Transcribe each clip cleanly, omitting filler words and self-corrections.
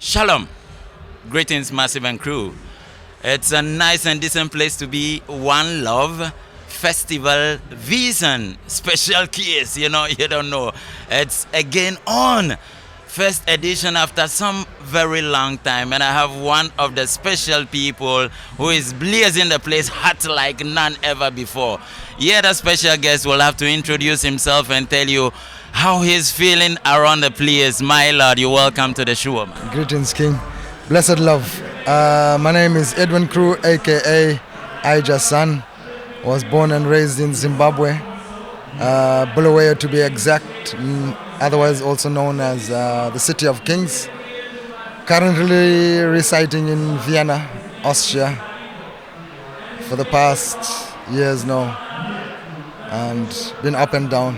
Shalom. Greetings, Massive and crew. It's a nice and decent place to be. One Love Festival Wiesen. Special case, you don't know. It's again on. First edition after some very long time. And I have one of the special people who is blazing the place hot like none ever before. Yeah, the special guest will have to introduce himself and tell you how he's feeling around the place. My Lord, you're welcome to the show, man. Greetings, King. Blessed love. My name is Edwin Crew, aka Jahson. Was born and raised in Zimbabwe, Bulawayo to be exact, otherwise also known as the City of Kings. Currently residing in Vienna, Austria, for the past years now, and been up and down.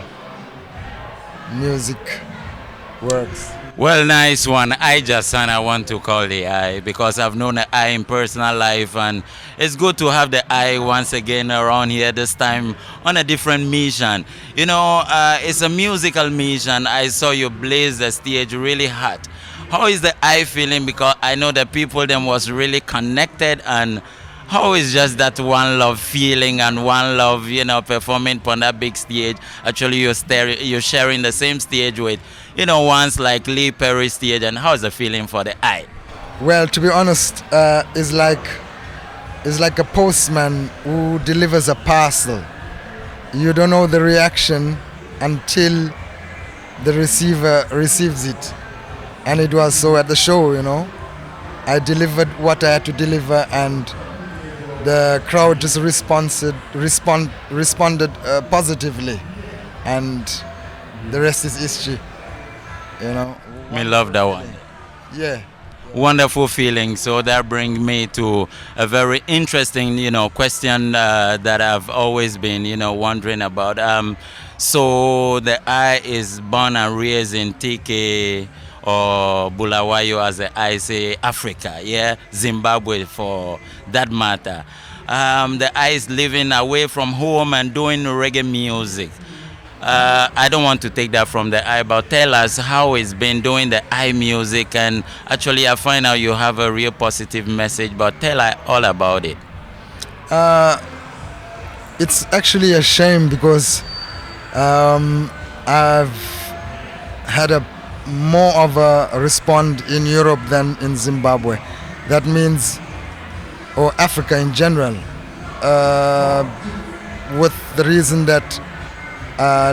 Music works. Well, nice one. Jahson, I want to call the I because I've known the I in personal life, and it's good to have the I once again around here, this time on a different mission. It's a musical mission. I saw you blaze the stage really hot. How is the I feeling? Because I know the people them was really connected, and how is just that one love feeling and one love, performing on that big stage? Actually, you're sharing the same stage with, ones like Lee Perry stage. And how's the feeling for the I? Well, to be honest, it's like a postman who delivers a parcel. You don't know the reaction until the receiver receives it. And it was so at the show, I delivered what I had to deliver, and the crowd just responded positively, and the rest is history. Me love that one. Yeah. Wonderful feeling. So that brings me to a very interesting, question that I've always been, wondering about. So the I is born and raised in TK or Bulawayo, as I say, Africa, Zimbabwe for that matter. The I is living away from home and doing reggae music. I don't want to take that from the I, but tell us how it's been doing the I music. And actually, I find out you have a real positive message, but tell us all about it. It's actually a shame because I've had more of a response in Europe than in Zimbabwe. That means, or Africa in general, with the reason that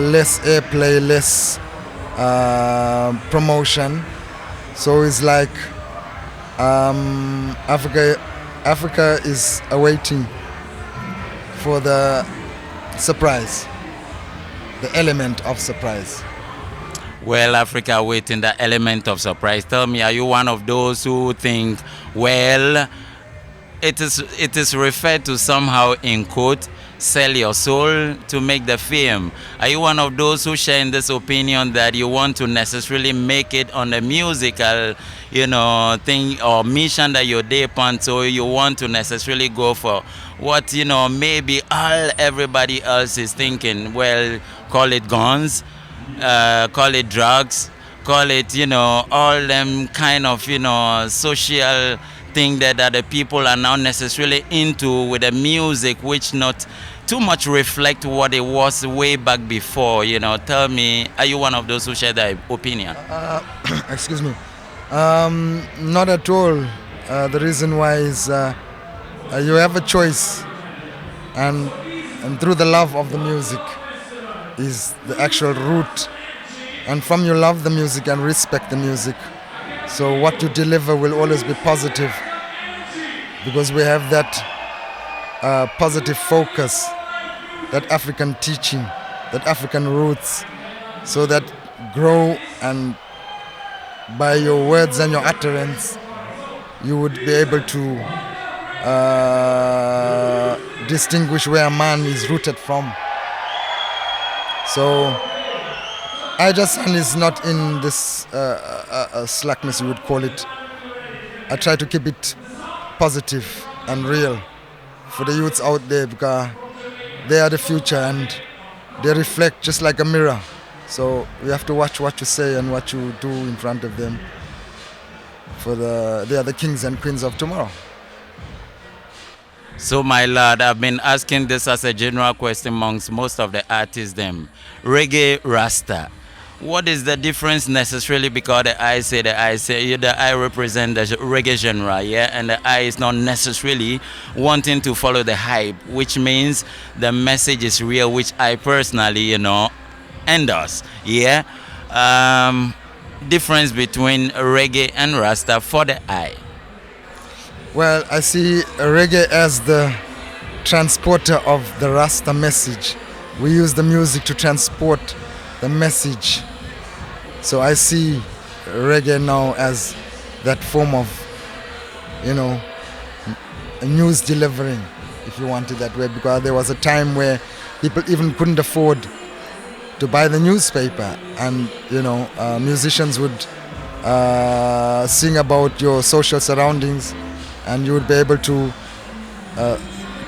less airplay, less promotion. So it's like Africa is awaiting for the surprise, the element of surprise. Well, Africa waiting the element of surprise. Tell me, are you one of those who think, well, it is referred to somehow in quote, sell your soul to make the fame? Are you one of those who share in this opinion that you want to necessarily make it on the musical, thing or mission that you're there upon, so you want to necessarily go for what, maybe everybody else is thinking? Well, call it guns, call it drugs, call it, all them kind of, social thing that the people are now necessarily into with the music, which not too much reflect what it was way back before. Tell me, are you one of those who share that opinion? Excuse me. Not at all. The reason why is you have a choice, and through the love of the music is the actual root, and from you love the music and respect the music, so what you deliver will always be positive, because we have that positive focus, that African teaching, that African roots, so that grow, and by your words and your utterance you would be able to distinguish where a man is rooted from. So Jahson is not in this slackness, you would call it. I try to keep it positive and real for the youths out there, because they are the future and they reflect just like a mirror. So you have to watch what you say and what you do in front of them. they are the kings and queens of tomorrow. So, my lord, I've been asking this as a general question amongst most of the artists them. Reggae Rasta. What is the difference necessarily? Because the I represent the reggae genre, yeah, and the I is not necessarily wanting to follow the hype, which means the message is real, which I personally, endorse, yeah. Difference between reggae and Rasta for the I. Well, I see reggae as the transporter of the Rasta message. We use the music to transport the message. So I see reggae now as that form of, news delivering, if you want it that way, because there was a time where people even couldn't afford to buy the newspaper, and musicians would sing about your social surroundings, and you would be able to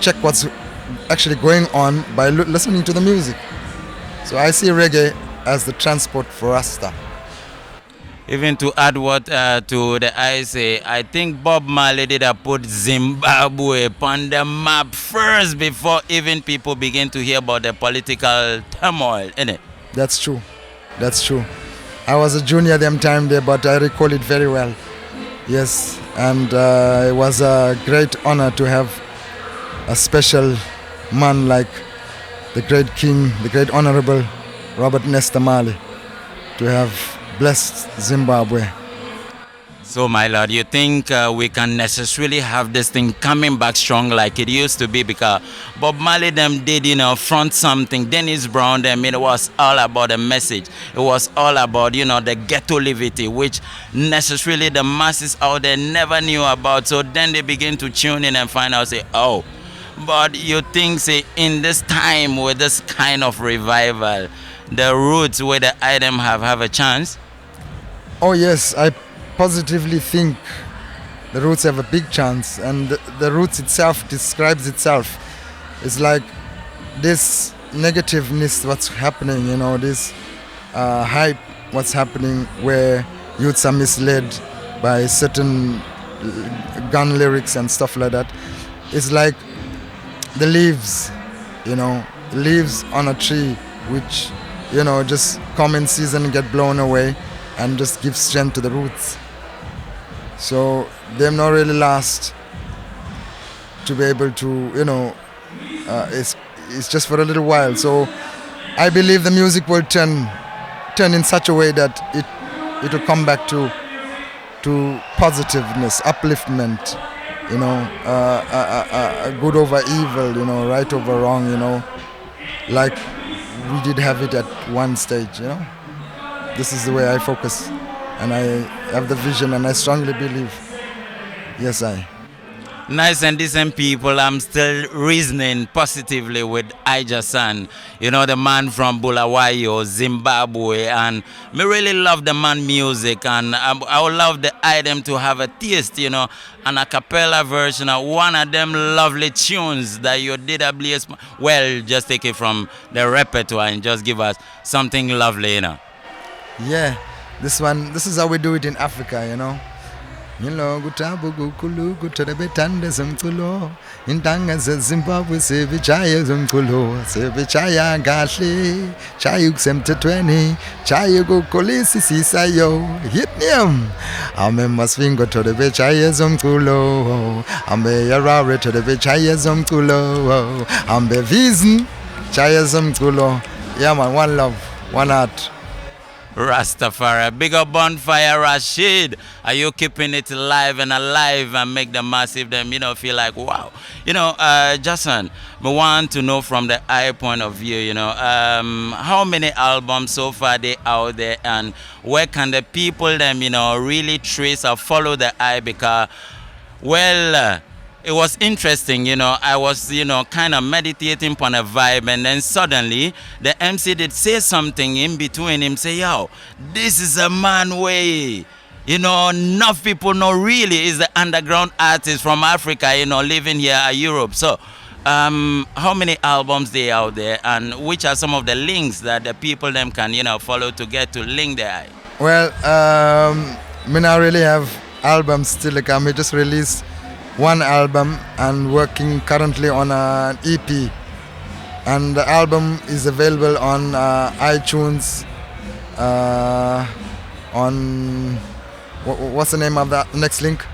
check what's actually going on by listening to the music. So I see reggae as the transport for Rasta. Even to add what to the I say, I think Bob Marley did put Zimbabwe on the map first before even people begin to hear about the political turmoil, innit? That's true. That's true. I was a junior them time there, but I recall it very well. Yes, and it was a great honor to have a special man like the great king, the great honorable Robert Nesta Marley, to have blessed Zimbabwe. So, my lord, you think we can necessarily have this thing coming back strong like it used to be? Because Bob Marley them did, front something. Dennis Brown them, it was all about the message. It was all about, the ghetto livity, which necessarily the masses out there never knew about. So then they begin to tune in and find out, say, oh. But you think, say, in this time with this kind of revival, the roots where the item have a chance? Oh yes, I positively think the roots have a big chance, and the roots itself describes itself. It's like this negativeness what's happening, this hype what's happening, where youths are misled by certain gun lyrics and stuff like that. It's like the leaves, leaves on a tree which just come in season and get blown away, and just give strength to the roots. So they've not really last to be able to, it's just for a little while. So I believe the music will turn in such a way that it will come back to positiveness, upliftment, good over evil, right over wrong, like we did have it at one stage, This is the way I focus, and I have the vision, and I strongly believe. Yes, I. Nice and decent people, I'm still reasoning positively with Jahson, the man from Bulawayo, Zimbabwe, and me really love the man music, and I would love the item to have a taste, an a cappella version of one of them lovely tunes that you did well, just take it from the repertoire and just give us something lovely, Yeah, this is how we do it in Africa, Gutabu gukulu guterebetande zomculo intanga zeZimbabwe sevichaya zomculo sevichaya gahle chayu kusemthethweni chayu kukolisi sisayo hitnium ame masvingo torebechaya zomculo ambe yarare torebechaya zomculo ambe Wiesen chaya zomculo. Yeah man, one love, one heart. Rastafari, big up bonfire Rashid. Are you keeping it alive and make the massive them, feel like wow. Jahson, we want to know from the eye point of view, how many albums so far they out there, and where can the people them, really trace or follow the eye? Because, it was interesting, I was, kind of meditating upon a vibe, and then suddenly the MC did say something in between him, say, yo, this is a man way. Enough people know really is the underground artist from Africa, living here in Europe. So, how many albums they out there, and which are some of the links that the people them can, follow to get to link their eye? Well, me now really have albums still to come. We just released one album and working currently on an EP. And the album is available on iTunes, on what's the name of that next link?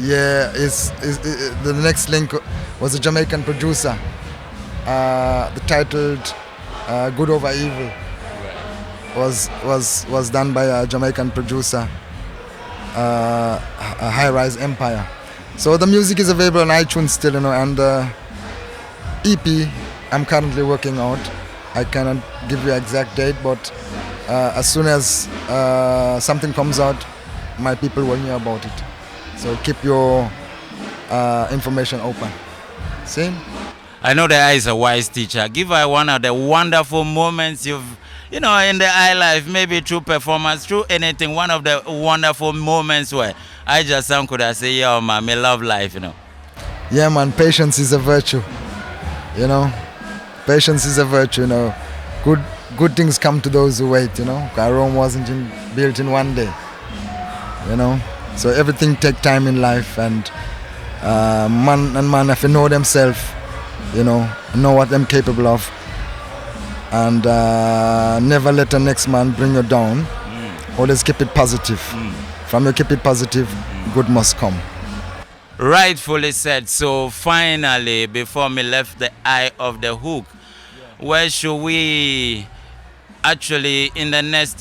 Yeah, the next link was a Jamaican producer, the titled "Good Over Evil." Was done by a Jamaican producer, a High Rise Empire. So the music is available on iTunes still, and the EP I'm currently working out. I cannot give you exact date, but as soon as something comes out, my people will hear about it. So keep your information open. See? I know that I is a wise teacher. Give her one of the wonderful moments you've, in the I life, maybe through performance, through anything, one of the wonderful moments where I just could have say, yeah, man, me love life, Yeah, man, patience is a virtue, Patience is a virtue, Good things come to those who wait, Rome wasn't built in one day, So everything take time in life, and man if they know themselves, know what they're capable of, and never let the next man bring you down. Always keep it positive. From you keep it positive, good must come. Rightfully said. So finally, before me left the eye of the hook, where should we actually in the next,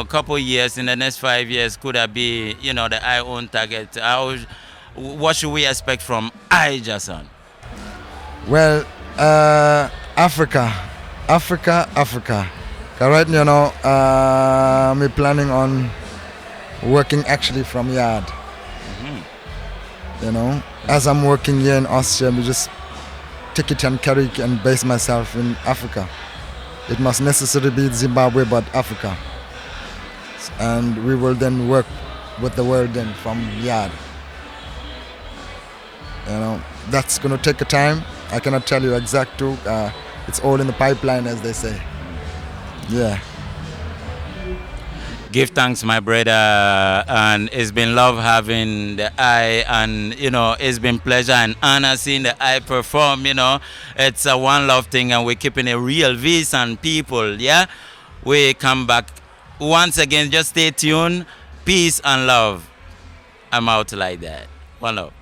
couple years, in the next 5 years, could that be, the eye own target? What should we expect from Jahson? Well, Africa. 'Cause right now, me planning on working actually from yard. As I'm working here in Austria, we just take it and carry it and base myself in Africa. It must necessarily be Zimbabwe, but Africa. And we will then work with the world then from yard. That's going to take a time. I cannot tell you exact to. It's all in the pipeline, as they say. Yeah. Give thanks, my brother, and it's been love having the eye, and it's been pleasure and honor seeing the eye perform. It's a one love thing, and we're keeping a real Wiesen people. Yeah, we come back once again. Just stay tuned. Peace and love. I'm out like that. One love.